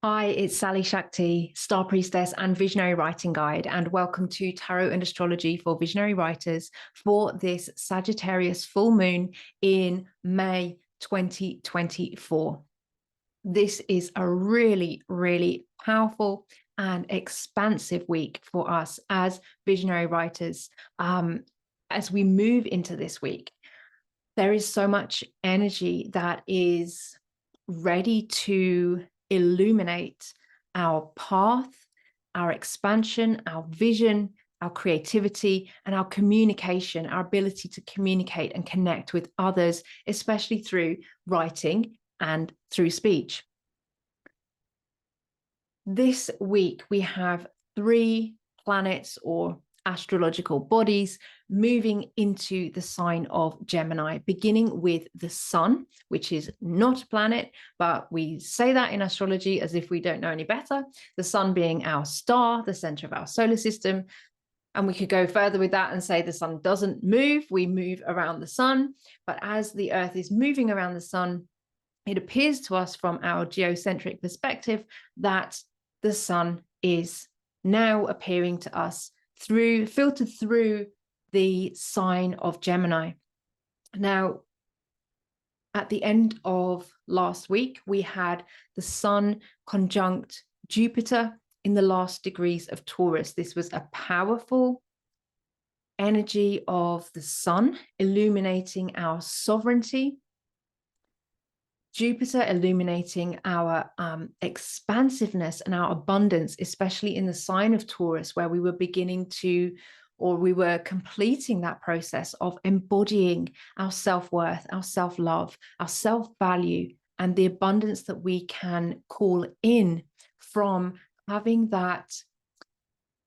Hi, it's Sally-Shakti, Star Priestess and Visionary Writing Guide, and welcome to Tarot and Astrology for Visionary Writers for this Sagittarius full moon in May 2024. This is a really, really powerful and expansive week for us as visionary writers. As we move into this week, there is so much energy that is ready to illuminate our path, our expansion, our vision, our creativity, and our communication, our ability to communicate and connect with others, especially through writing and through speech. This week, we have 3 planets or astrological bodies moving into the sign of Gemini, beginning with the sun, which is not a planet, but we say that in astrology as if we don't know any better. The sun being our star, the center of our solar system. And we could go further with that and say the sun doesn't move, we move around the sun. But as the earth is moving around the sun, it appears to us from our geocentric perspective that the sun is now appearing to us filtered through the sign of Gemini. Now, at the end of last week, we had the sun conjunct Jupiter in the last degrees of Taurus. This was a powerful energy of the sun illuminating our sovereignty, Jupiter illuminating our expansiveness and our abundance, especially in the sign of Taurus, where we were beginning to, or we were completing that process of embodying our self-worth, our self-love, our self-value, and the abundance that we can call in from having that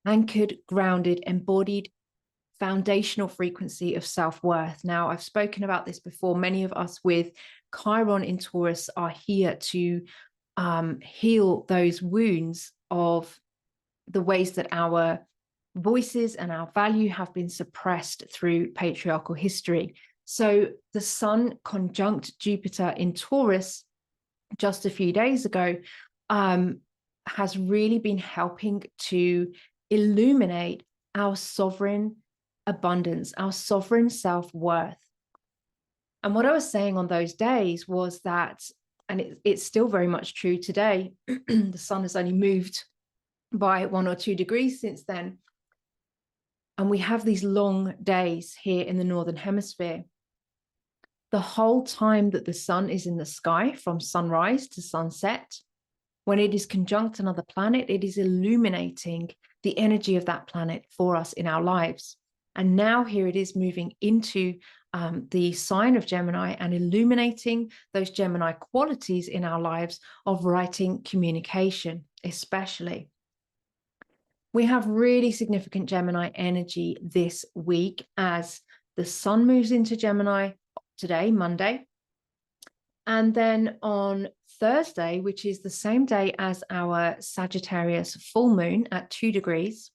anchored, grounded, embodied, foundational frequency of self-worth. Now, I've spoken about this before. Many of us with Chiron in Taurus are here to heal those wounds of the ways that our voices and our value have been suppressed through patriarchal history. So the sun conjunct Jupiter in Taurus just a few days ago has really been helping to illuminate our sovereign abundance, our sovereign self-worth. And what I was saying on those days was that, and it's still very much true today, the sun has only moved by 1 or 2 degrees since then. And we have these long days here in the Northern Hemisphere. The whole time that the sun is in the sky, from sunrise to sunset, when it is conjunct another planet, it is illuminating the energy of that planet for us in our lives. And now here it is moving into the sign of Gemini and illuminating those Gemini qualities in our lives of writing, communication, especially. We have really significant Gemini energy this week as the sun moves into Gemini today, Monday. And then on Thursday, which is the same day as our Sagittarius full moon at 2 degrees,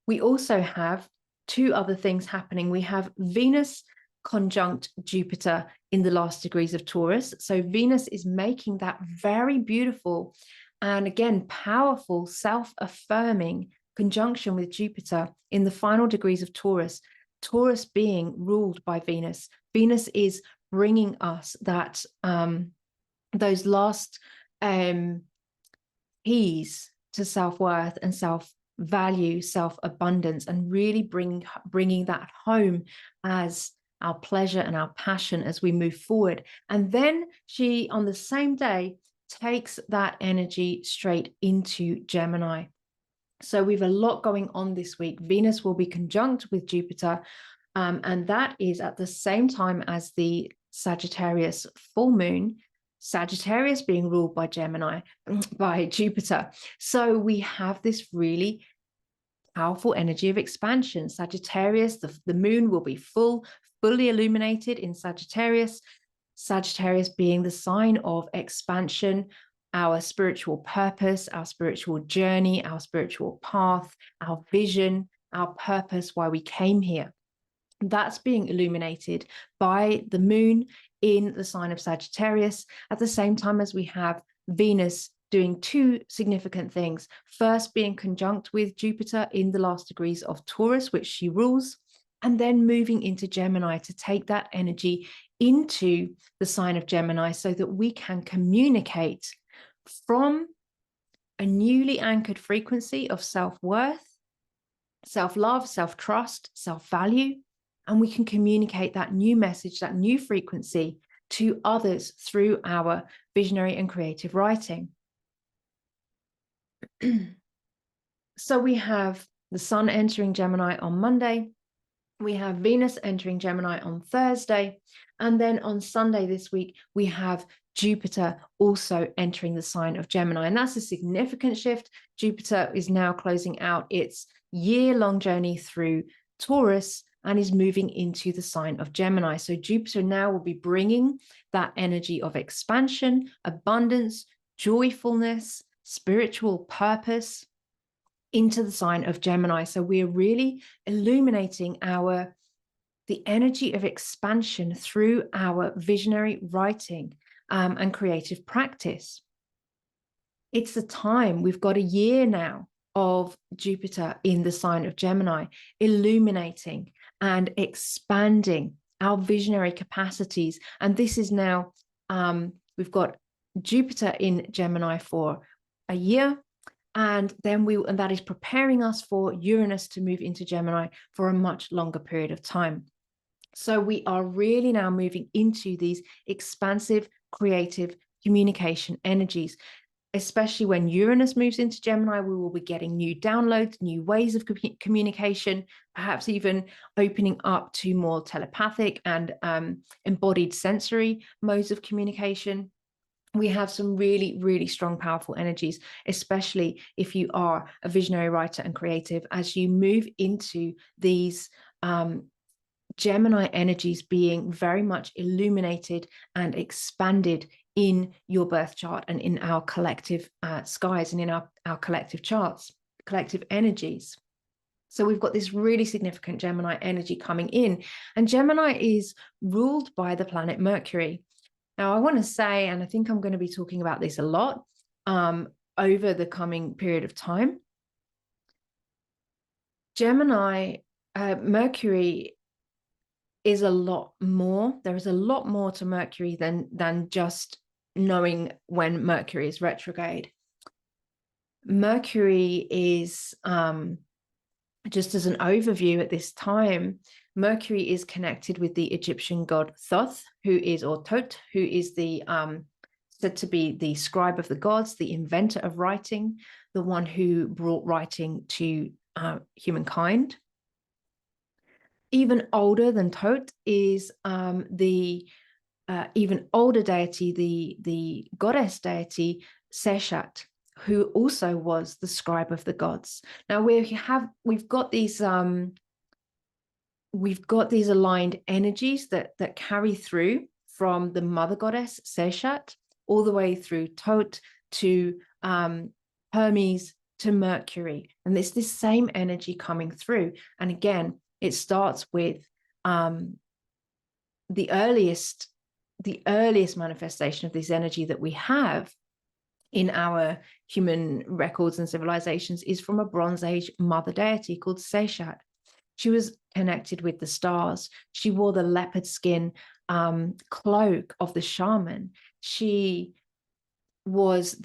we also have 2 other things happening. We have Venus conjunct Jupiter in the last degrees of Taurus. So Venus is making that very beautiful and again, powerful, self-affirming conjunction with Jupiter in the final degrees of Taurus, Taurus being ruled by Venus. Venus is bringing us that, those last keys to self-worth and self-value, self-abundance, and really bringing that home as our pleasure and our passion as we move forward. And then she, on the same day, takes that energy straight into Gemini. So we have a lot going on this week. Venus will be conjunct with Jupiter, and that is at the same time as the Sagittarius full moon, Sagittarius being ruled by by Jupiter. So we have this really powerful energy of expansion. Sagittarius, the moon will be fully illuminated in Sagittarius. Sagittarius being the sign of expansion, our spiritual purpose, our spiritual journey, our spiritual path, our vision, our purpose, why we came here. That's being illuminated by the moon in the sign of Sagittarius at the same time as we have Venus doing two significant things. First, being conjunct with Jupiter in the last degrees of Taurus, which she rules, and then moving into Gemini to take that energy into the sign of Gemini so that we can communicate from a newly anchored frequency of self-worth, self-love, self-trust, self-value, and we can communicate that new message, that new frequency to others through our visionary and creative writing. So we have the Sun entering Gemini on Monday. We have Venus entering Gemini on Thursday. And then on Sunday this week, we have Jupiter also entering the sign of Gemini. And that's a significant shift. Jupiter is now closing out its year-long journey through Taurus and is moving into the sign of Gemini. So Jupiter now will be bringing that energy of expansion, abundance, joyfulness, spiritual purpose into the sign of Gemini. So we're really illuminating the energy of expansion through our visionary writing and creative practice. It's the time, we've got a year now of Jupiter in the sign of Gemini, illuminating and expanding our visionary capacities. And this is now, we've got Jupiter in Gemini for a year, and then that is preparing us for Uranus to move into Gemini for a much longer period of time. So we are really now moving into these expansive, creative communication energies. Especially when Uranus moves into Gemini, we will be getting new downloads, new ways of communication, perhaps even opening up to more telepathic and embodied sensory modes of communication. We have some really, really strong, powerful energies, especially if you are a visionary writer and creative, as you move into these Gemini energies being very much illuminated and expanded in your birth chart and in our collective skies and in our collective charts, collective energies. So we've got this really significant Gemini energy coming in, and Gemini is ruled by the planet Mercury. Now, I want to say, and I think I'm going to be talking about this a lot over the coming period of time, Gemini, Mercury is a lot more. There is a lot more to Mercury than just knowing when Mercury is retrograde. Mercury is, just as an overview at this time, Mercury is connected with the Egyptian god Thoth, or Thoth, who is the said to be the scribe of the gods, the inventor of writing, the one who brought writing to humankind. Even older than Thoth is the even older deity, the goddess deity Seshat, who also was the scribe of the gods. Now we've got these aligned energies that carry through from the mother goddess Seshat all the way through Thoth to Hermes to Mercury, and it's this same energy coming through. And again, it starts with the earliest manifestation of this energy that we have in our human records and civilizations is from a Bronze Age mother deity called Seshat. She was connected with the stars. She wore the leopard skin cloak of the shaman. She was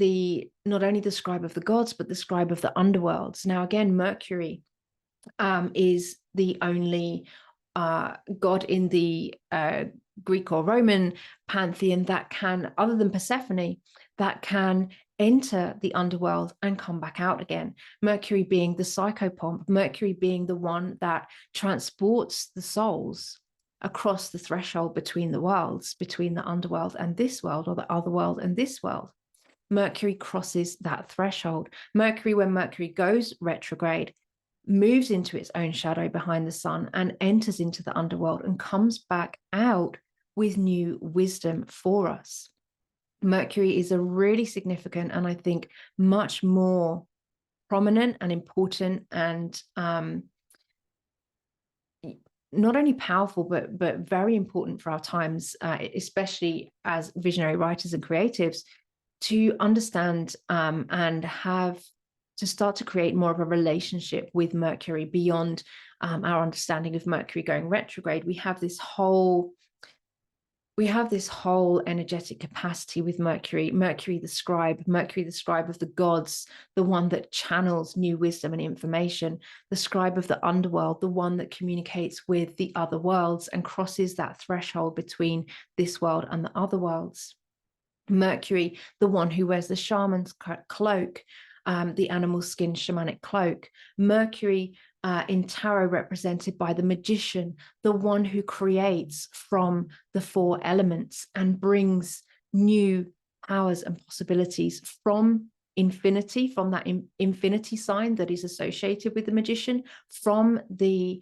not only the scribe of the gods, but the scribe of the underworlds. Now, again, Mercury is the only god in the Greek or Roman pantheon that can, other than Persephone, that can enter the underworld and come back out again. Mercury being the psychopomp, Mercury being the one that transports the souls across the threshold between the worlds, between the underworld and this world, or the other world and this world. Mercury crosses that threshold. Mercury, when Mercury goes retrograde, moves into its own shadow behind the sun and enters into the underworld and comes back out with new wisdom for us. Mercury is a really significant, and I think much more prominent and important and not only powerful, but very important for our times, especially as visionary writers and creatives, to understand and have to start to create more of a relationship with Mercury beyond our understanding of Mercury going retrograde. We have this whole energetic capacity with Mercury, Mercury the scribe of the gods, the one that channels new wisdom and information, the scribe of the underworld, the one that communicates with the other worlds and crosses that threshold between this world and the other worlds. Mercury, the one who wears the shaman's cloak, the animal skin shamanic cloak. Mercury in tarot represented by the magician, the one who creates from the four elements and brings new powers and possibilities from infinity, from that infinity sign that is associated with the magician, from the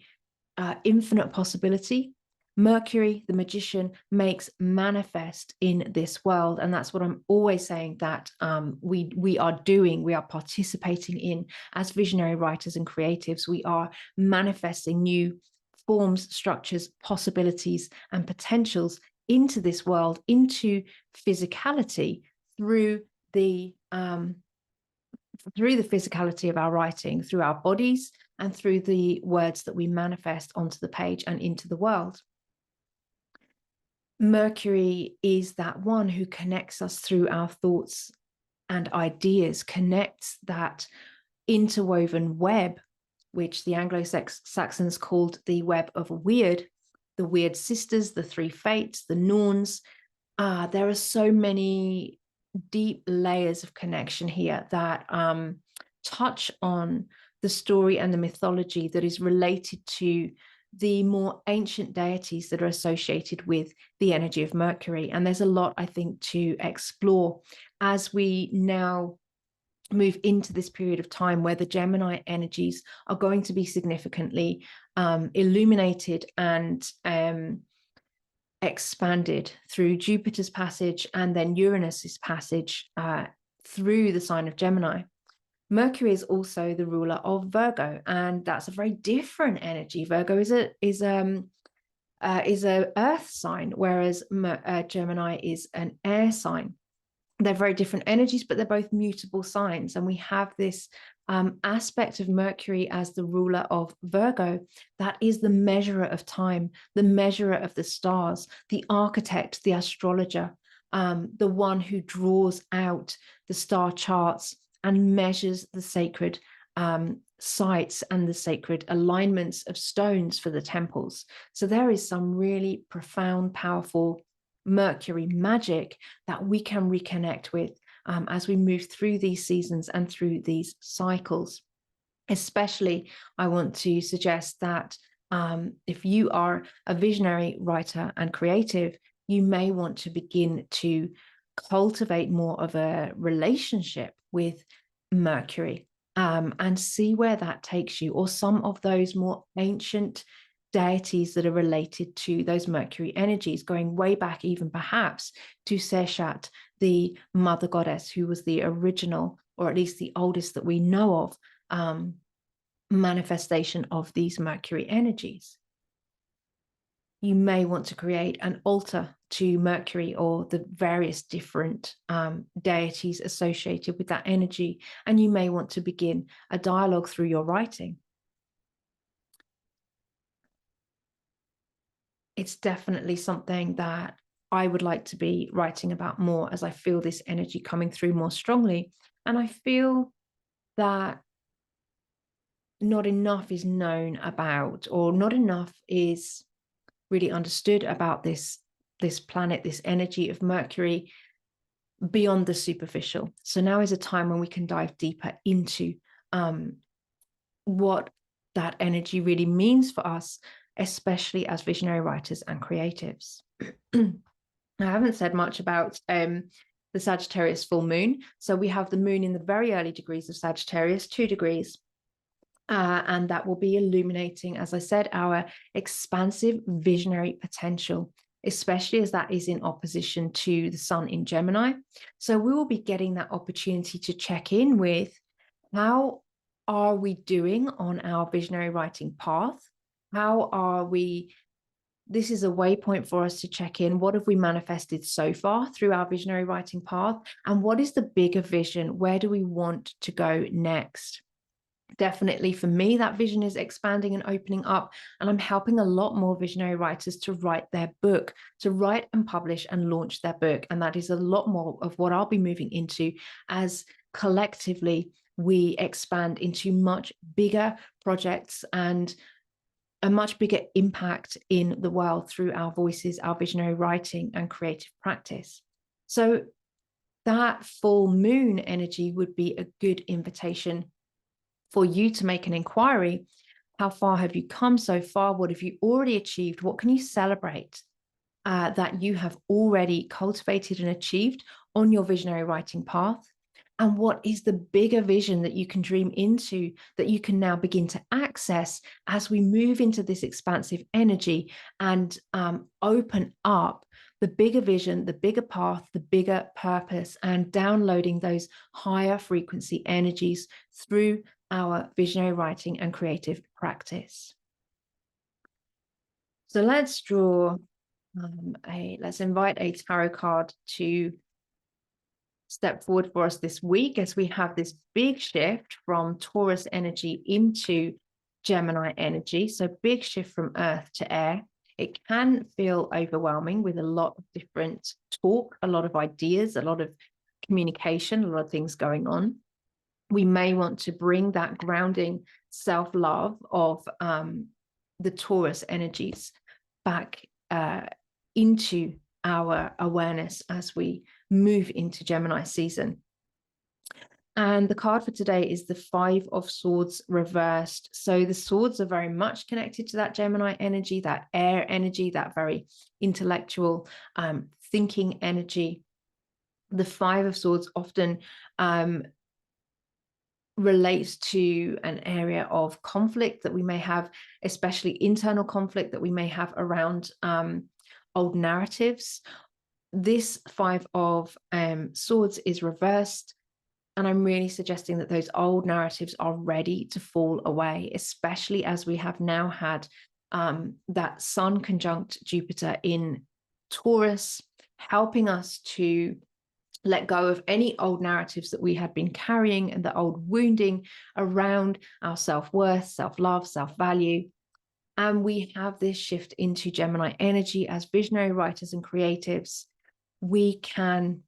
infinite possibility. Mercury, the magician, makes manifest in this world. And that's what I'm always saying that we are participating in as visionary writers and creatives. We are manifesting new forms, structures, possibilities, and potentials into this world, into physicality through the physicality of our writing, through our bodies, and through the words that we manifest onto the page and into the world. Mercury is that one who connects us through our thoughts and ideas, connects that interwoven web, which the Anglo-Saxons called the web of weird, the weird sisters, the three fates, the Norns. There are so many deep layers of connection here that touch on the story and the mythology that is related to the more ancient deities that are associated with the energy of Mercury. And there's a lot, I think, to explore as we now move into this period of time where the Gemini energies are going to be significantly illuminated and expanded through Jupiter's passage and then Uranus's passage through the sign of Gemini. Mercury is also the ruler of Virgo, and that's a very different energy. Virgo is a earth sign, whereas Gemini is an air sign. They're very different energies, but they're both mutable signs. And we have this aspect of Mercury as the ruler of Virgo. That is the measurer of time, the measurer of the stars, the architect, the astrologer, the one who draws out the star charts and measures the sacred sites and the sacred alignments of stones for the temples. So there is some really profound, powerful Mercury magic that we can reconnect with as we move through these seasons and through these cycles. Especially, I want to suggest that if you are a visionary writer and creative, you may want to begin to cultivate more of a relationship with Mercury and see where that takes you, or some of those more ancient deities that are related to those Mercury energies, going way back even perhaps to Seshat, the mother goddess, who was the original, or at least the oldest that we know of, manifestation of these Mercury energies. You may want to create an altar to Mercury or the various different deities associated with that energy, and you may want to begin a dialogue through your writing. It's definitely something that I would like to be writing about more as I feel this energy coming through more strongly. And I feel that not enough is known about, or not enough is really understood about this planet, this energy of Mercury beyond the superficial. So now is a time when we can dive deeper into what that energy really means for us, especially as visionary writers and creatives. I haven't said much about the Sagittarius full moon. So we have the moon in the very early degrees of Sagittarius, 2 degrees. And that will be illuminating, as I said, our expansive visionary potential, especially as that is in opposition to the sun in Gemini. So we will be getting that opportunity to check in with how are we doing on our visionary writing path? How are we this is a waypoint for us to check in. What have we manifested so far through our visionary writing path? And what is the bigger vision? Where do we want to go next? Definitely for me, that vision is expanding and opening up. And I'm helping a lot more visionary writers to write their book, to write and publish and launch their book. And that is a lot more of what I'll be moving into as collectively we expand into much bigger projects and a much bigger impact in the world through our voices, our visionary writing and creative practice. So that full moon energy would be a good invitation for you to make an inquiry. How far have you come so far? What have you already achieved? What can you celebrate that you have already cultivated and achieved on your visionary writing path? And what is the bigger vision that you can dream into, that you can now begin to access as we move into this expansive energy and open up the bigger vision, the bigger path, the bigger purpose, and downloading those higher frequency energies through our visionary writing and creative practice. So let's draw let's invite a tarot card to step forward for us this week as we have this big shift from Taurus energy into Gemini energy. So big shift from earth to air. It can feel overwhelming with a lot of different talk, a lot of ideas, a lot of communication, a lot of things going on. We may want to bring that grounding self-love of the Taurus energies back into our awareness as we move into Gemini season. And the card for today is the 5 of Swords reversed. So the swords are very much connected to that Gemini energy, that air energy, that very intellectual thinking energy. The 5 of Swords often relates to an area of conflict that we may have, especially internal conflict that we may have around old narratives. This 5 of Swords is reversed, and I'm really suggesting that those old narratives are ready to fall away, especially as we have now had that Sun conjunct Jupiter in Taurus, helping us to let go of any old narratives that we had been carrying and the old wounding around our self-worth, self-love, self-value. And we have this shift into Gemini energy as visionary writers and creatives. We can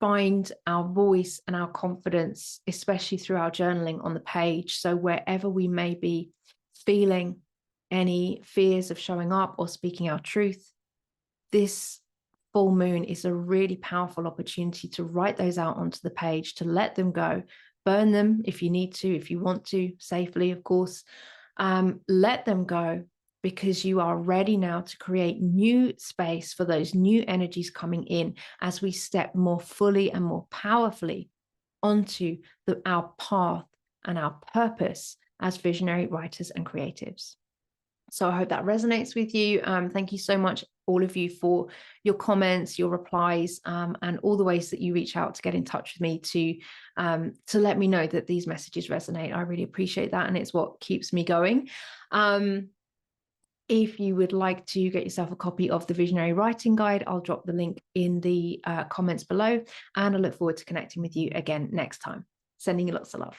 find our voice and our confidence, especially through our journaling on the page. So wherever we may be feeling any fears of showing up or speaking our truth, this full moon is a really powerful opportunity to write those out onto the page, to let them go, burn them if you need to, if you want to, safely, of course. Let them go, because you are ready now to create new space for those new energies coming in as we step more fully and more powerfully onto our path and our purpose as visionary writers and creatives. So I hope that resonates with you. Thank you so much, all of you, for your comments, your replies, and all the ways that you reach out to get in touch with me to let me know that these messages resonate. I really appreciate that, and it's what keeps me going. If you would like to get yourself a copy of the Visionary Writing Guide, I'll drop the link in the comments below, and I look forward to connecting with you again next time. Sending you lots of love.